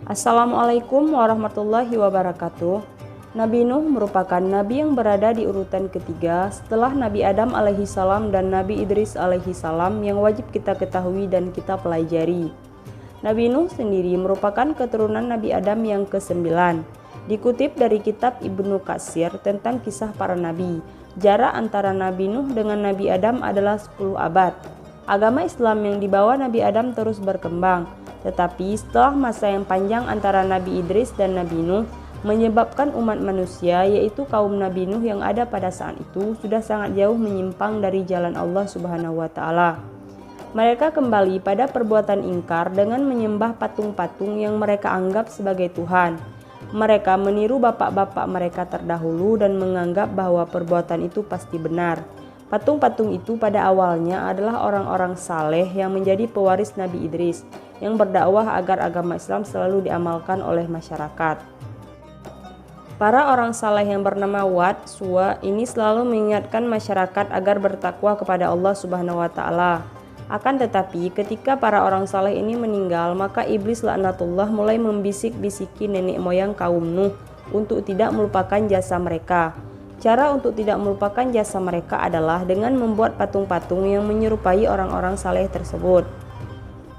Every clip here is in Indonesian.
Assalamualaikum warahmatullahi wabarakatuh. Nabi Nuh merupakan nabi yang berada di urutan ketiga setelah Nabi Adam alaihi salam dan Nabi Idris alaihi salam yang wajib kita ketahui dan kita pelajari. Nabi Nuh sendiri merupakan keturunan Nabi Adam yang ke-9. Dikutip dari kitab Ibnu Katsir tentang kisah para nabi, jarak antara Nabi Nuh dengan Nabi Adam adalah 10 abad. Agama Islam yang dibawa Nabi Adam terus berkembang, tetapi setelah masa yang panjang antara Nabi Idris dan Nabi Nuh menyebabkan umat manusia, yaitu kaum Nabi Nuh yang ada pada saat itu, sudah sangat jauh menyimpang dari jalan Allah Subhanahu wa Ta'ala. Mereka kembali pada perbuatan ingkar dengan menyembah patung-patung yang mereka anggap sebagai Tuhan. Mereka meniru bapak-bapak mereka terdahulu dan menganggap bahwa perbuatan itu pasti benar. Patung-patung itu pada awalnya adalah orang-orang saleh yang menjadi pewaris Nabi Idris, yang berdakwah agar agama Islam selalu diamalkan oleh masyarakat. Para orang saleh yang bernama Wad, Suwa ini selalu mengingatkan masyarakat agar bertakwa kepada Allah Subhanahu wa Ta'ala. Akan tetapi ketika para orang saleh ini meninggal, maka iblis laknatullah mulai membisik-bisiki nenek moyang kaum Nuh untuk tidak melupakan jasa mereka. Cara untuk tidak melupakan jasa mereka adalah dengan membuat patung-patung yang menyerupai orang-orang saleh tersebut.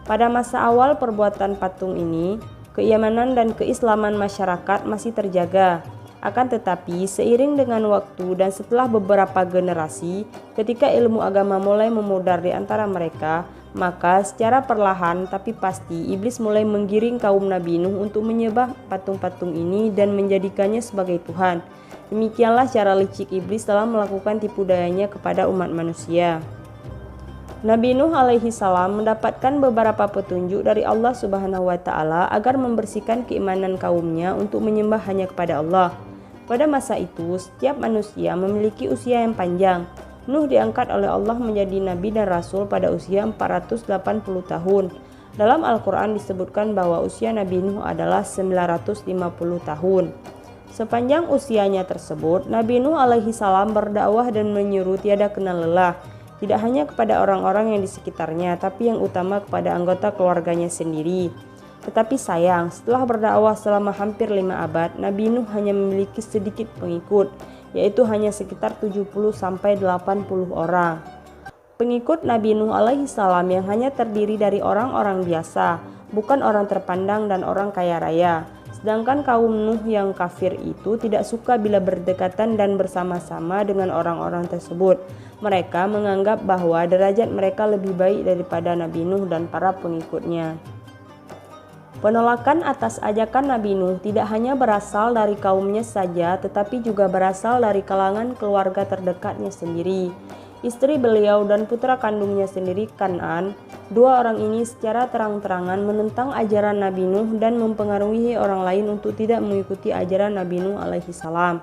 Pada masa awal perbuatan patung ini, keimanan dan keislaman masyarakat masih terjaga. Akan tetapi seiring dengan waktu dan setelah beberapa generasi, ketika ilmu agama mulai memudar di antara mereka, maka secara perlahan tapi pasti iblis mulai menggiring kaum Nabi Nuh untuk menyembah patung-patung ini dan menjadikannya sebagai Tuhan. Demikianlah cara licik iblis dalam melakukan tipu dayanya kepada umat manusia. Nabi Nuh alaihi salam mendapatkan beberapa petunjuk dari Allah Subhanahu wa Ta'ala agar membersihkan keimanan kaumnya untuk menyembah hanya kepada Allah. Pada masa itu, setiap manusia memiliki usia yang panjang. Nuh diangkat oleh Allah menjadi nabi dan rasul pada usia 480 tahun. Dalam Al-Quran disebutkan bahwa usia Nabi Nuh adalah 950 tahun. Sepanjang usianya tersebut, Nabi Nuh alaihi salam berdakwah dan menyeru tiada kenal lelah, tidak hanya kepada orang-orang yang di sekitarnya, tapi yang utama kepada anggota keluarganya sendiri. Tetapi sayang, setelah berdakwah selama hampir 5 abad, Nabi Nuh hanya memiliki sedikit pengikut, yaitu hanya sekitar 70-80 orang. Pengikut Nabi Nuh alaihi salam yang hanya terdiri dari orang-orang biasa, bukan orang terpandang dan orang kaya raya. Sedangkan kaum Nuh yang kafir itu tidak suka bila berdekatan dan bersama-sama dengan orang-orang tersebut. Mereka menganggap bahwa derajat mereka lebih baik daripada Nabi Nuh dan para pengikutnya. Penolakan atas ajakan Nabi Nuh tidak hanya berasal dari kaumnya saja, tetapi juga berasal dari kalangan keluarga terdekatnya sendiri. Istri beliau dan putra kandungnya sendiri, Kan'an, dua orang ini secara terang-terangan menentang ajaran Nabi Nuh dan mempengaruhi orang lain untuk tidak mengikuti ajaran Nabi Nuh alaihi salam.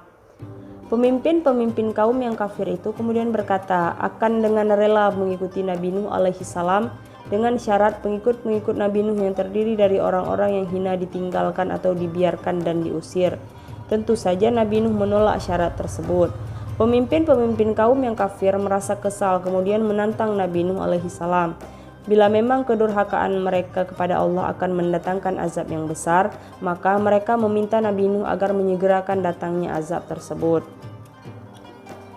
Pemimpin-pemimpin kaum yang kafir itu kemudian berkata akan dengan rela mengikuti Nabi Nuh alaihi salam dengan syarat pengikut-pengikut Nabi Nuh yang terdiri dari orang-orang yang hina ditinggalkan atau dibiarkan dan diusir. Tentu saja Nabi Nuh menolak syarat tersebut. Pemimpin-pemimpin kaum yang kafir merasa kesal kemudian menantang Nabi Nuh alaihi salam. Bila memang kedurhakaan mereka kepada Allah akan mendatangkan azab yang besar, maka mereka meminta Nabi Nuh agar menyegerakan datangnya azab tersebut.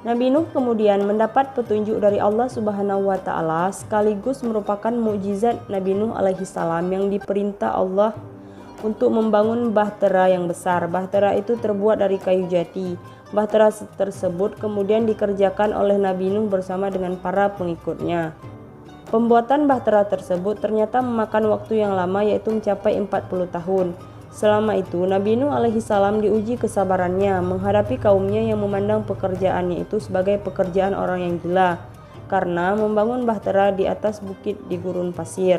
Nabi Nuh kemudian mendapat petunjuk dari Allah Subhanahu wa Ta'ala sekaligus merupakan mukjizat Nabi Nuh alaihi salam yang diperintah Allah untuk membangun bahtera yang besar. Bahtera itu terbuat dari kayu jati. Bahtera tersebut kemudian dikerjakan oleh Nabi Nuh bersama dengan para pengikutnya. Pembuatan bahtera tersebut ternyata memakan waktu yang lama, yaitu mencapai 40 tahun. Selama itu Nabi Nuh alaihi salam diuji kesabarannya menghadapi kaumnya yang memandang pekerjaannya itu sebagai pekerjaan orang yang gila karena membangun bahtera di atas bukit di gurun pasir.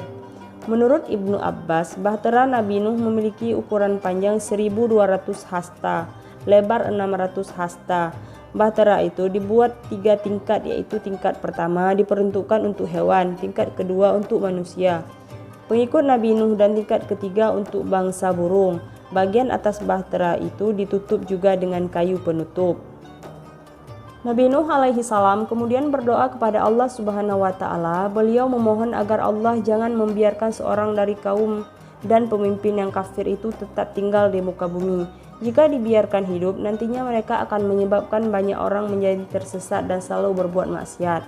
Menurut Ibnu Abbas, bahtera Nabi Nuh memiliki ukuran panjang 1200 hasta, lebar 600 hasta. Bahtera itu dibuat 3 tingkat, yaitu tingkat pertama diperuntukkan untuk hewan, tingkat kedua untuk manusia, pengikut Nabi Nuh, dan tingkat ketiga untuk bangsa burung. Bagian atas bahtera itu ditutup juga dengan kayu penutup. Nabi Nuh alaihi salam kemudian berdoa kepada Allah Subhanahu wa Ta'ala. Beliau memohon agar Allah jangan membiarkan seorang dari kaum dan pemimpin yang kafir itu tetap tinggal di muka bumi. Jika dibiarkan hidup, nantinya mereka akan menyebabkan banyak orang menjadi tersesat dan selalu berbuat maksiat.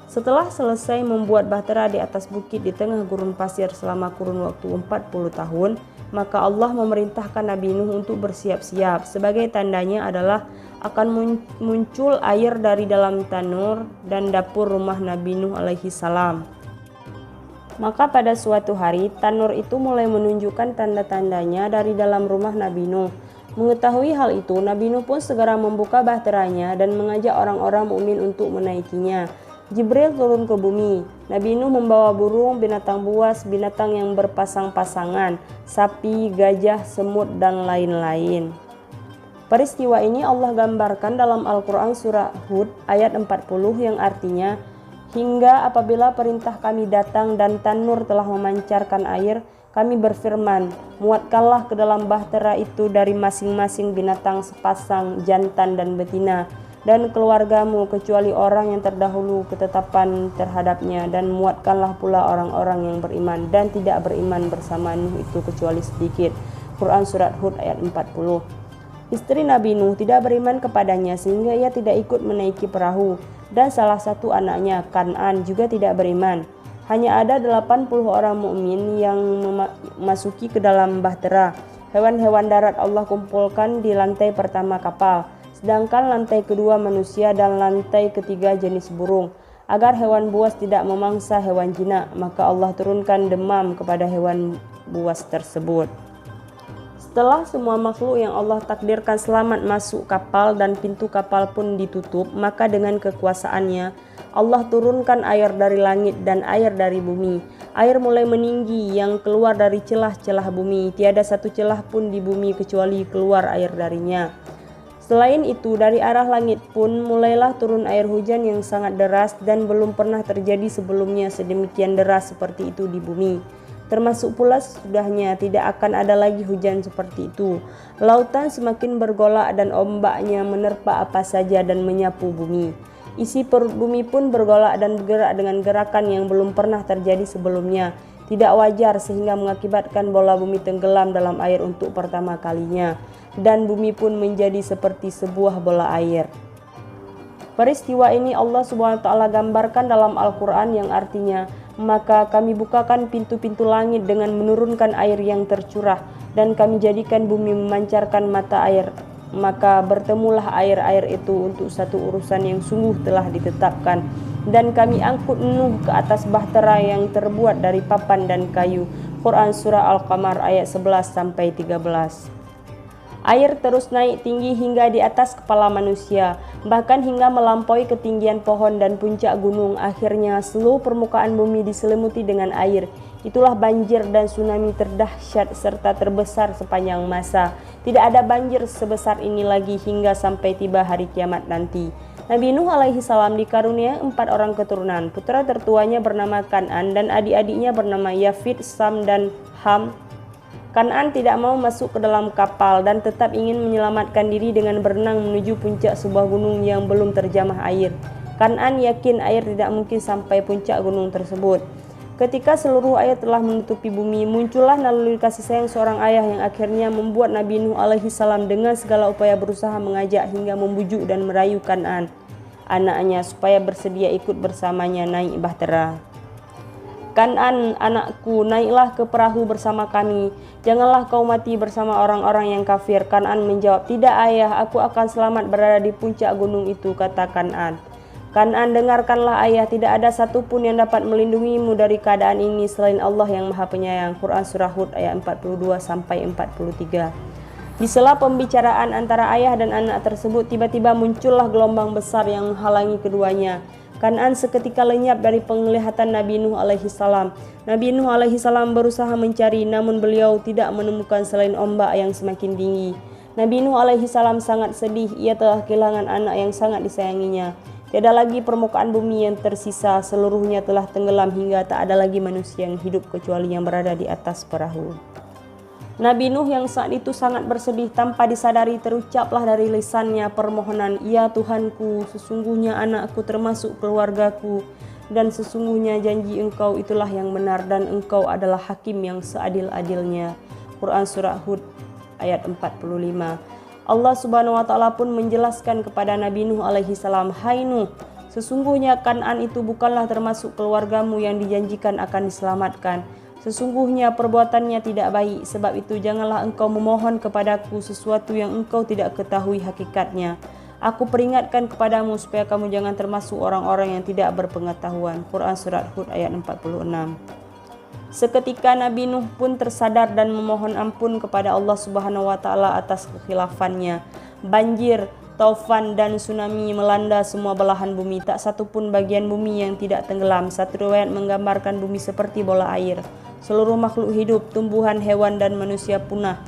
Setelah selesai membuat bahtera di atas bukit di tengah gurun pasir selama kurun waktu 40 tahun, maka Allah memerintahkan Nabi Nuh untuk bersiap-siap. Sebagai tandanya adalah akan muncul air dari dalam tanur dan dapur rumah Nabi Nuh alaihi salam. Maka pada suatu hari, tanur itu mulai menunjukkan tanda-tandanya dari dalam rumah Nabi Nuh. Mengetahui hal itu, Nabi Nuh pun segera membuka bahteranya dan mengajak orang-orang mukmin untuk menaikinya. Jibril turun ke bumi. Nabi Nuh membawa burung, binatang buas, binatang yang berpasang-pasangan, sapi, gajah, semut, dan lain-lain. Peristiwa ini Allah gambarkan dalam Al-Quran surah Hud ayat 40 yang artinya, hingga apabila perintah kami datang dan tanur telah memancarkan air, kami berfirman, muatkanlah ke dalam bahtera itu dari masing-masing binatang sepasang jantan dan betina, dan keluargamu kecuali orang yang terdahulu ketetapan terhadapnya, dan muatkanlah pula orang-orang yang beriman dan tidak beriman bersama Nuh itu kecuali sedikit. Quran Surat Hud ayat 40. Istri Nabi Nuh tidak beriman kepadanya sehingga ia tidak ikut menaiki perahu, dan salah satu anaknya Kan'an juga tidak beriman. Hanya ada 80 orang mukmin yang memasuki ke dalam bahtera. Hewan-hewan darat Allah kumpulkan di lantai pertama kapal, sedangkan lantai kedua manusia dan lantai ketiga jenis burung. Agar hewan buas tidak memangsa hewan jinak, maka Allah turunkan demam kepada hewan buas tersebut. Setelah semua makhluk yang Allah takdirkan selamat masuk kapal dan pintu kapal pun ditutup, maka dengan kekuasaannya Allah turunkan air dari langit dan air dari bumi. Air mulai meninggi yang keluar dari celah-celah bumi. Tiada satu celah pun di bumi kecuali keluar air darinya. Selain itu, dari arah langit pun mulailah turun air hujan yang sangat deras dan belum pernah terjadi sebelumnya sedemikian deras seperti itu di bumi. Termasuk pula sesudahnya tidak akan ada lagi hujan seperti itu. Lautan semakin bergolak dan ombaknya menerpa apa saja dan menyapu bumi. Isi perut bumi pun bergolak dan bergerak dengan gerakan yang belum pernah terjadi sebelumnya. Tidak wajar sehingga mengakibatkan bola bumi tenggelam dalam air untuk pertama kalinya. Dan bumi pun menjadi seperti sebuah bola air. Peristiwa ini Allah Subhanahu wa taala gambarkan dalam Al-Quran yang artinya, maka kami bukakan pintu-pintu langit dengan menurunkan air yang tercurah, dan kami jadikan bumi memancarkan mata air. Maka bertemulah air-air itu untuk satu urusan yang sungguh telah ditetapkan. Dan kami angkut Nuh ke atas bahtera yang terbuat dari papan dan kayu. Quran Surah Al-Qamar ayat 11-13. Air terus naik tinggi hingga di atas kepala manusia, bahkan hingga melampaui ketinggian pohon dan puncak gunung. Akhirnya seluruh permukaan bumi diselimuti dengan air. Itulah banjir dan tsunami terdahsyat serta terbesar sepanjang masa. Tidak ada banjir sebesar ini lagi hingga sampai tiba hari kiamat nanti. Nabi Nuh alaihi salam dikaruniai 4 orang keturunan. Putra tertuanya bernama Kan'an dan adik-adiknya bernama Yafid, Sam, dan Ham. Kan'an tidak mau masuk ke dalam kapal dan tetap ingin menyelamatkan diri dengan berenang menuju puncak sebuah gunung yang belum terjamah air. Kan'an yakin air tidak mungkin sampai puncak gunung tersebut. Ketika seluruh air telah menutupi bumi, muncullah naluri kasih sayang seorang ayah yang akhirnya membuat Nabi Nuh alaihi salam dengan segala upaya berusaha mengajak hingga membujuk dan merayu Kan'an, anaknya, supaya bersedia ikut bersamanya naik bahtera. Kan'an, anakku, naiklah ke perahu bersama kami. Janganlah kau mati bersama orang-orang yang kafir. Kan'an menjawab, tidak ayah, aku akan selamat berada di puncak gunung itu, kata Kan'an. Kan'an, dengarkanlah ayah, tidak ada satupun yang dapat melindungimu dari keadaan ini selain Allah yang Maha Penyayang. Quran Surah Hud ayat 42-43. Di sela pembicaraan antara ayah dan anak tersebut, tiba-tiba muncullah gelombang besar yang menghalangi keduanya. Kan'an seketika lenyap dari penglihatan Nabi Nuh alaihi salam. Nabi Nuh alaihi salam berusaha mencari, namun beliau tidak menemukan selain ombak yang semakin tinggi. Nabi Nuh alaihi salam sangat sedih, ia telah kehilangan anak yang sangat disayanginya. Tiada lagi permukaan bumi yang tersisa, seluruhnya telah tenggelam hingga tak ada lagi manusia yang hidup kecuali yang berada di atas perahu. Nabi Nuh yang saat itu sangat bersedih, tanpa disadari terucaplah dari lisannya permohonan, ya Tuhanku, sesungguhnya anakku termasuk keluargaku, dan sesungguhnya janji engkau itulah yang benar dan engkau adalah hakim yang seadil-adilnya. Quran Surah Hud ayat 45. Allah Subhanahu wa Ta'ala pun menjelaskan kepada Nabi Nuh alaihi salam, "Hai Nuh, sesungguhnya Kan'an itu bukanlah termasuk keluargamu yang dijanjikan akan diselamatkan. Sesungguhnya perbuatannya tidak baik, sebab itu janganlah engkau memohon kepadaku sesuatu yang engkau tidak ketahui hakikatnya. Aku peringatkan kepadamu supaya kamu jangan termasuk orang-orang yang tidak berpengetahuan." Quran Surat Hud ayat 46. Seketika Nabi Nuh pun tersadar dan memohon ampun kepada Allah Subhanahu wa Ta'ala atas kekhilafannya. Banjir, taufan dan tsunami melanda semua belahan bumi, tak satu pun bagian bumi yang tidak tenggelam. Satu riwayat menggambarkan bumi seperti bola air. Seluruh makhluk hidup, tumbuhan, hewan dan manusia punah.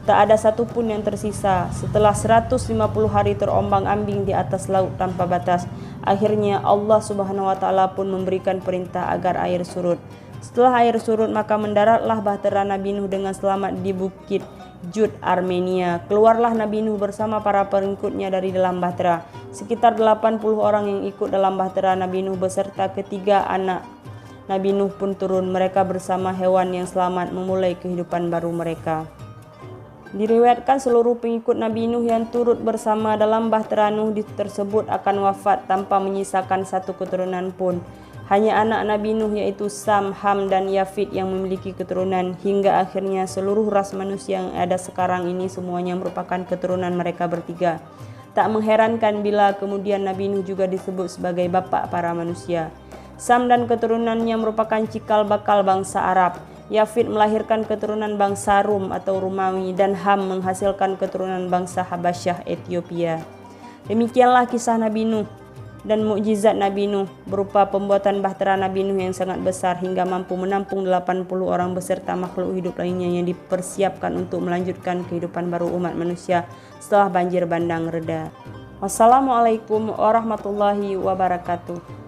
Tak ada satu pun yang tersisa. Setelah 150 hari terombang-ambing di atas laut tanpa batas, akhirnya Allah Subhanahu wa Ta'ala pun memberikan perintah agar air surut. Setelah air surut, maka mendaratlah bahtera Nabi Nuh dengan selamat di Bukit Jud, Armenia. Keluarlah Nabi Nuh bersama para pengikutnya dari dalam bahtera. Sekitar 80 orang yang ikut dalam bahtera Nabi Nuh beserta ketiga anak Nabi Nuh pun turun. Mereka bersama hewan yang selamat memulai kehidupan baru mereka. Diriwayatkan seluruh pengikut Nabi Nuh yang turut bersama dalam bahtera Nuh tersebut akan wafat tanpa menyisakan satu keturunan pun. Hanya anak Nabi Nuh yaitu Sam, Ham, dan Yafid yang memiliki keturunan. Hingga akhirnya seluruh ras manusia yang ada sekarang ini semuanya merupakan keturunan mereka bertiga. Tak mengherankan bila kemudian Nabi Nuh juga disebut sebagai bapak para manusia. Sam dan keturunannya merupakan cikal bakal bangsa Arab. Yafid melahirkan keturunan bangsa Rum atau Romawi, dan Ham menghasilkan keturunan bangsa Habasyah, Ethiopia. Demikianlah kisah Nabi Nuh dan mukjizat Nabi Nuh berupa pembuatan bahtera Nabi Nuh yang sangat besar hingga mampu menampung 80 orang beserta makhluk hidup lainnya yang dipersiapkan untuk melanjutkan kehidupan baru umat manusia setelah banjir bandang reda. Wassalamualaikum warahmatullahi wabarakatuh.